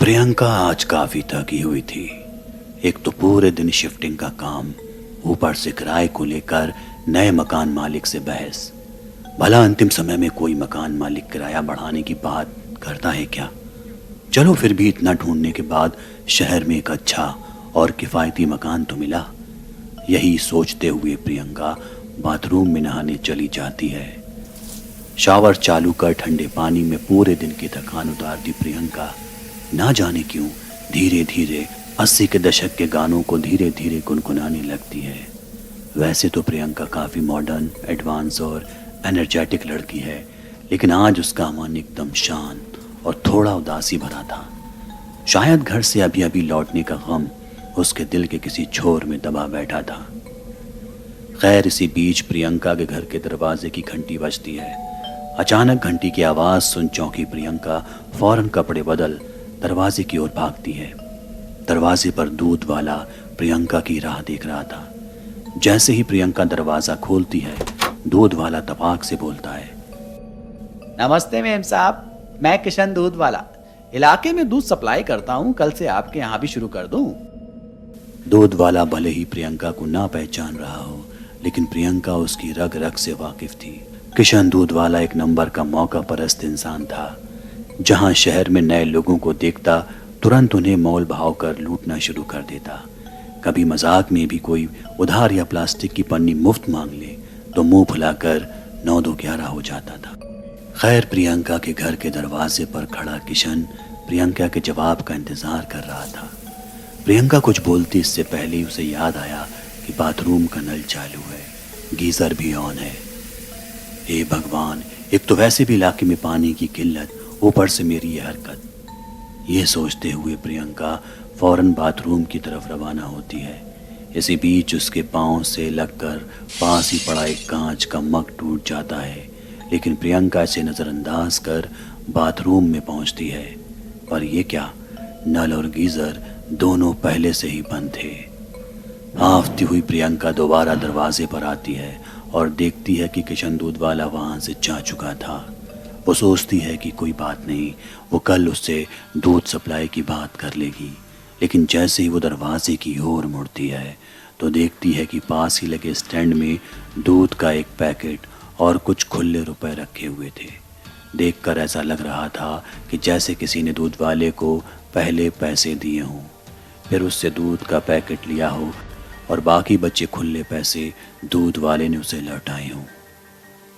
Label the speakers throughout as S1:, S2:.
S1: प्रियंका आज काफी थकी हुई थी। एक तो पूरे दिन शिफ्टिंग का काम, ऊपर से किराए को लेकर नए मकान मालिक से बहस। भला अंतिम समय में कोई मकान मालिक किराया बढ़ाने की बात करता है क्या? चलो फिर भी इतना ढूंढने के बाद शहर में एक अच्छा और किफ़ायती मकान तो मिला। यही सोचते हुए प्रियंका बाथरूम में नहाने चली जाती है। शावर चालू कर ठंडे पानी में पूरे दिन की थकान उतारती प्रियंका ना जाने क्यों धीरे धीरे 80 के दशक के गानों को धीरे धीरे गुनगुनाने लगती है। वैसे तो प्रियंका काफ़ी मॉडर्न, एडवांस और एनर्जेटिक लड़की है, लेकिन आज उसका मन एकदम शांत और थोड़ा उदासी भरा था। शायद घर से अभी अभी लौटने का गम उसके दिल के किसी छोर में दबा बैठा था। खैर, इसी बीच प्रियंका के घर के दरवाजे की घंटी बजती है। अचानक घंटी की आवाज़ सुन चौंकी प्रियंका फौरन कपड़े बदल दरवाजे की ओर भागती है। दरवाजे पर दूध वाला प्रियंका की राह देख रहा था। जैसे ही प्रियंका दरवाज़ा खोलती है, दूध वाला तपाक से बोलता है,
S2: नमस्ते मेम साहब, मैं किशन दूध वाला इलाके में दूध सप्लाई करता हूँ। कल से आपके यहाँ भी शुरू कर दूँ।
S1: दूध वाला भले ही प्रियंका को ना पहचान रहा हो, लेकिन प्रियंका उसकी रग रग से वाकिफ थी। किशन दूध वाला एक नंबर का मौका परस्त इंसान था। जहां शहर में नए लोगों को देखता तुरंत उन्हें मोल भाव कर लूटना शुरू कर देता। कभी मजाक में भी कोई उधार या प्लास्टिक की पन्नी मुफ्त मांग ले तो मुंह फुलाकर 9-2-11 हो जाता था। खैर, प्रियंका के घर के दरवाजे पर खड़ा किशन प्रियंका के जवाब का इंतजार कर रहा था। प्रियंका कुछ बोलती इससे पहले ही उसे याद आया कि बाथरूम का नल चालू है, गीजर भी ऑन है। हे भगवान, एक तो वैसे भी इलाके में पानी की किल्लत, ऊपर से मेरी यह हरकत। ये सोचते हुए प्रियंका फौरन बाथरूम की तरफ रवाना होती है। इसी बीच उसके पांव से लगकर पास ही पड़ा एक कांच का मग टूट जाता है, लेकिन प्रियंका इसे नज़रअंदाज कर बाथरूम में पहुंचती है। पर यह क्या, नल और गीजर दोनों पहले से ही बंद थे। हांफती हुई प्रियंका दोबारा दरवाजे पर आती है और देखती है कि किशन दूध वाला वहां से जा चुका था। वो सोचती है कि कोई बात नहीं, वो कल उससे दूध सप्लाई की बात कर लेगी। लेकिन जैसे ही वो दरवाजे की ओर मुड़ती है तो देखती है कि पास ही लगे स्टैंड में दूध का एक पैकेट और कुछ खुले रुपए रखे हुए थे। देखकर ऐसा लग रहा था कि जैसे किसी ने दूध वाले को पहले पैसे दिए हों, फिर उससे दूध का पैकेट लिया हो और बाकी बचे खुले पैसे दूध वाले ने उसे लौटाए हों।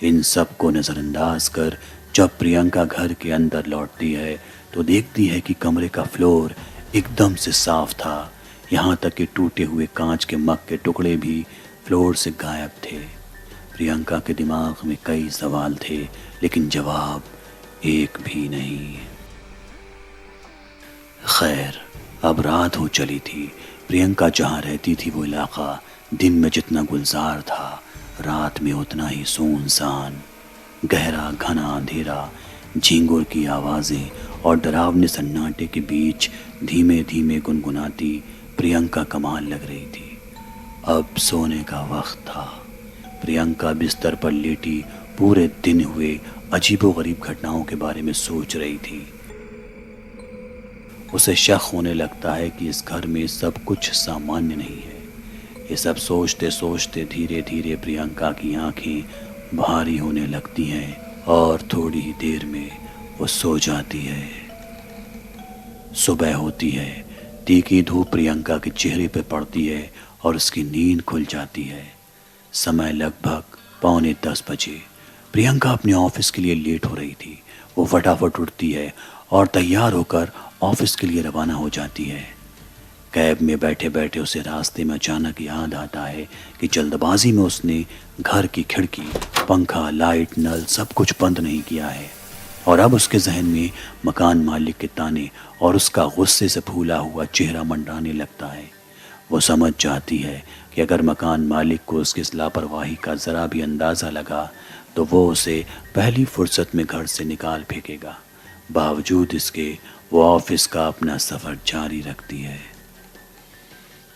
S1: इन सब को नज़रअंदाज कर जब प्रियंका घर के अंदर लौटती है तो देखती है कि कमरे का फ्लोर एकदम से साफ था। यहाँ तक कि टूटे हुए कांच के मग के टुकड़े भी फ्लोर से गायब थे। प्रियंका के दिमाग में कई सवाल थे, लेकिन जवाब एक भी नहीं। खैर, अब रात हो चली थी। प्रियंका जहाँ रहती थी वो इलाका दिन में जितना गुलजार था, रात में उतना ही सुनसान। गहरा घना अंधेरा, झींगुर की आवाज़ें और डरावने सन्नाटे के बीच धीमे धीमे गुनगुनाती प्रियंका कमाल लग रही थी। अब सोने का वक्त था। प्रियंका बिस्तर पर लेटी पूरे दिन हुए अजीबोगरीब घटनाओं के बारे में सोच रही थी। उसे शक होने लगता है कि इस घर में सब कुछ सामान्य नहीं है। ये सब सोचते सोचते धीरे धीरे प्रियंका की आंखें भारी होने लगती हैं और थोड़ी ही देर में वो सो जाती है। सुबह होती है, तीखी धूप प्रियंका के चेहरे पर पड़ती है और उसकी नींद खुल जाती है। समय लगभग 9:45 बजे। प्रियंका अपने ऑफिस के लिए लेट हो रही थी। वो फटाफट उठती है और तैयार होकर ऑफिस के लिए रवाना हो जाती है। कैब में बैठे बैठे उसे रास्ते में अचानक याद आता है कि जल्दबाजी में उसने घर की खिड़की, पंखा, लाइट, नल सब कुछ बंद नहीं किया है। और अब उसके जहन में मकान मालिक के ताने और उसका गुस्से से फूला हुआ चेहरा मंडराने लगता है। वो समझ जाती है कि अगर मकान मालिक को उसकी इस लापरवाही का ज़रा भी अंदाज़ा लगा तो वो उसे पहली फुर्सत में घर से निकाल फेंकेगा। बावजूद इसके वो ऑफिस का अपना सफ़र जारी रखती है।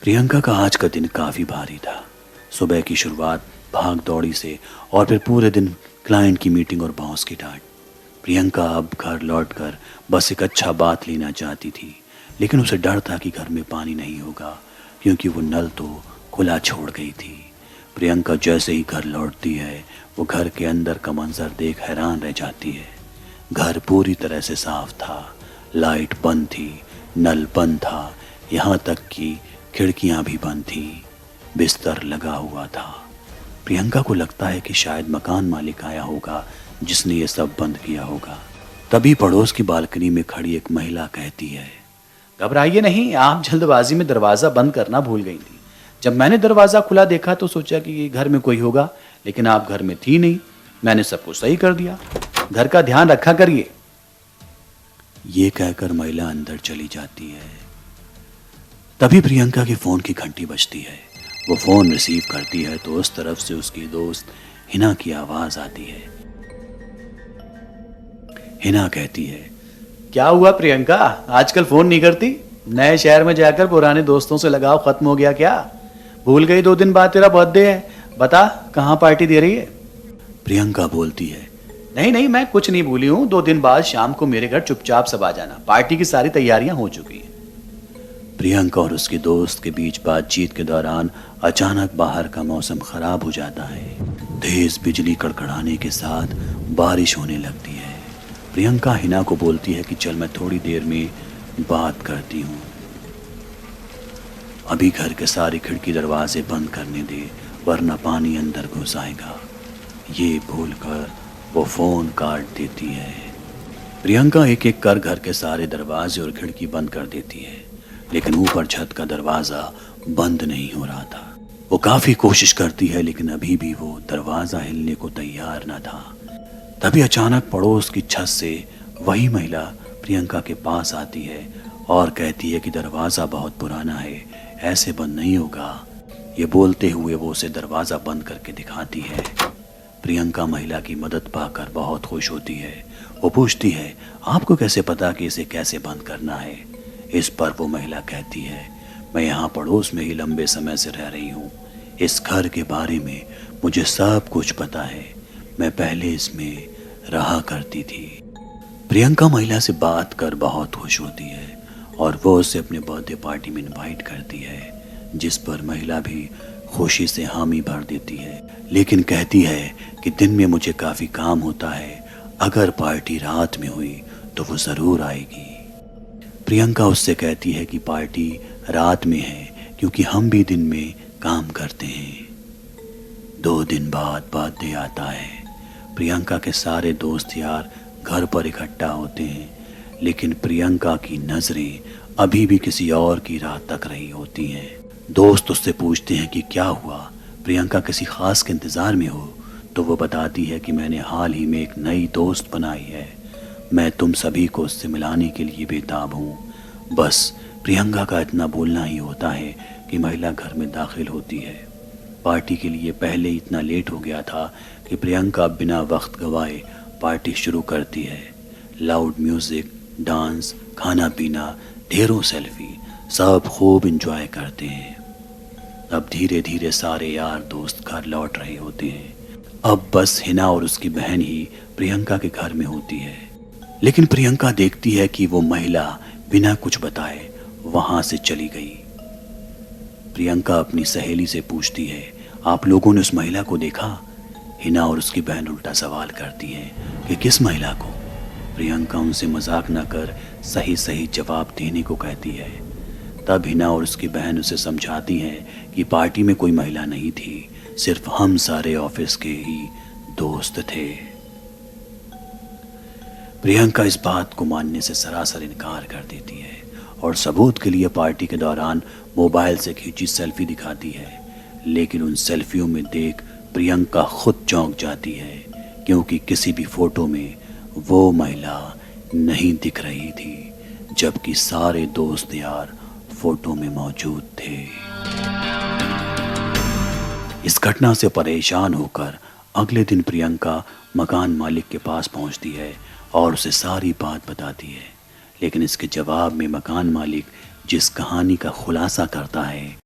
S1: प्रियंका का आज का दिन काफ़ी भारी था। सुबह की शुरुआत भाग दौड़ी से और फिर पूरे दिन क्लाइंट की मीटिंग और बॉस की डांट। प्रियंका अब घर लौटकर बस एक अच्छा बात लेना चाहती थी, लेकिन उसे डर था कि घर में पानी नहीं होगा, क्योंकि वो नल तो खुला छोड़ गई थी। प्रियंका जैसे ही घर लौटती है, वो घर के अंदर का मंजर देख हैरान रह जाती है। घर पूरी तरह से साफ था, लाइट बंद थी, नल बंद था, यहाँ तक कि खिड़कियाँ भी बंद थी, बिस्तर लगा हुआ था। प्रियंका को लगता है कि शायद मकान मालिक आया होगा जिसने ये सब बंद किया होगा। तभी पड़ोस की बालकनी में खड़ी एक महिला कहती है,
S2: घबराइए नहीं, आप जल्दबाजी में दरवाज़ा बंद करना भूल गई थी। जब मैंने दरवाज़ा खुला देखा तो सोचा कि घर में कोई होगा, लेकिन आप घर में थी नहीं। मैंने सब कुछ सही कर दिया। घर का ध्यान रखा करिए।
S1: ये कहकर महिला अंदर चली जाती है। तभी प्रियंका की फोन की घंटी बजती है। वो फोन रिसीव करती है तो उस तरफ से उसकी दोस्त हिना की आवाज आती है। हिना कहती है,
S2: क्या हुआ प्रियंका, आजकल फोन नहीं करती? नए शहर में जाकर पुराने दोस्तों से लगाव खत्म हो गया क्या? भूल गई 2 दिन बाद तेरा बर्थडे है। बता, कहाँ पार्टी दे रही है?
S1: प्रियंका बोलती है,
S2: नहीं नहीं, मैं कुछ नहीं भूली हूँ। 2 दिन बाद शाम को मेरे घर चुपचाप सब आ जाना। पार्टी की सारी तैयारियां हो चुकी हैं।
S1: प्रियंका और उसके दोस्त के बीच बातचीत के दौरान अचानक बाहर का मौसम खराब हो जाता है। तेज बिजली कड़कड़ाने के साथ बारिश होने लगती है। प्रियंका हिना को बोलती है कि चल मैं थोड़ी देर में बात करती हूँ, अभी घर के सारे खिड़की दरवाजे बंद करने दे, वरना पानी अंदर घुस आएगा। ये भूलकर वो फोन काट देती है। प्रियंका एक एक कर घर के सारे दरवाजे और खिड़की बंद कर देती है, लेकिन ऊपर छत का दरवाजा बंद नहीं हो रहा था। वो काफी कोशिश करती है, लेकिन अभी भी वो दरवाजा हिलने को तैयार न था। तभी अचानक पड़ोस की छत से वही महिला प्रियंका के पास आती है और कहती है कि दरवाजा बहुत पुराना है, ऐसे बंद नहीं होगा। ये बोलते हुए वो उसे दरवाजा बंद करके दिखाती है। प्रियंका महिला की मदद पाकर बहुत खुश होती है। वो पूछती है, आपको कैसे पता कि इसे कैसे बंद करना है? इस पर वो महिला कहती है, मैं यहाँ पड़ोस में ही लंबे समय से रह रही हूँ। इस घर के बारे में मुझे सब कुछ पता है। मैं पहले इसमें रहा करती थी। प्रियंका महिला से बात कर बहुत खुश होती है और वो उसे अपने बर्थडे पार्टी में इनवाइट करती है, जिस पर महिला भी खुशी से हामी भर देती है, लेकिन कहती है कि दिन में मुझे काफ़ी काम होता है। अगर पार्टी रात में हुई तो वो ज़रूर आएगी। प्रियंका उससे कहती है कि पार्टी रात में है क्योंकि हम भी दिन में काम करते हैं। 2 दिन बाद बर्थडे आता है। प्रियंका के सारे दोस्त यार घर पर इकट्ठा होते हैं, लेकिन प्रियंका की नज़रें अभी भी किसी और की राह तक रही होती हैं। दोस्त उससे पूछते हैं कि क्या हुआ, प्रियंका किसी खास के इंतज़ार में हो? तो वो बताती है कि मैंने हाल ही में एक नई दोस्त बनाई है। मैं तुम सभी को उससे मिलाने के लिए बेताब हूँ। बस प्रियंका का इतना बोलना ही होता है कि महिला घर में दाखिल होती है। पार्टी के लिए पहले इतना लेट हो गया था कि प्रियंका बिना वक्त गवाए पार्टी शुरू करती है। लाउड म्यूज़िक, डांस, खाना पीना, ढेरों सेल्फी, सब खूब एंजॉय करते हैं। अब धीरे धीरे सारे यार दोस्त घर लौट रहे होते हैं। अब बस हिना और उसकी बहन ही प्रियंका के घर में होती है, लेकिन प्रियंका देखती है कि वो महिला बिना कुछ बताए वहां से चली गई। प्रियंका अपनी सहेली से पूछती है, आप लोगों ने उस महिला को देखा? हिना और उसकी बहन उल्टा सवाल करती हैं कि किस महिला को? प्रियंका उनसे मजाक न कर सही सही जवाब देने को कहती है। तब हिना और उसकी बहन उसे समझाती हैं कि पार्टी में कोई महिला नहीं थी, सिर्फ हम सारे ऑफिस के ही दोस्त थे। प्रियंका इस बात को मानने से सरासर इनकार कर देती है और सबूत के लिए पार्टी के दौरान मोबाइल से खींची सेल्फी दिखाती है, लेकिन उन सेल्फियों में देख प्रियंका खुद चौंक जाती है, क्योंकि किसी भी फोटो में वो महिला नहीं दिख रही थी, जबकि सारे दोस्त यार फोटो में मौजूद थे। इस घटना से परेशान होकर अगले दिन प्रियंका मकान मालिक के पास पहुंचती है और उसे सारी बात बताती है, लेकिन इसके जवाब में मकान मालिक जिस कहानी का खुलासा करता है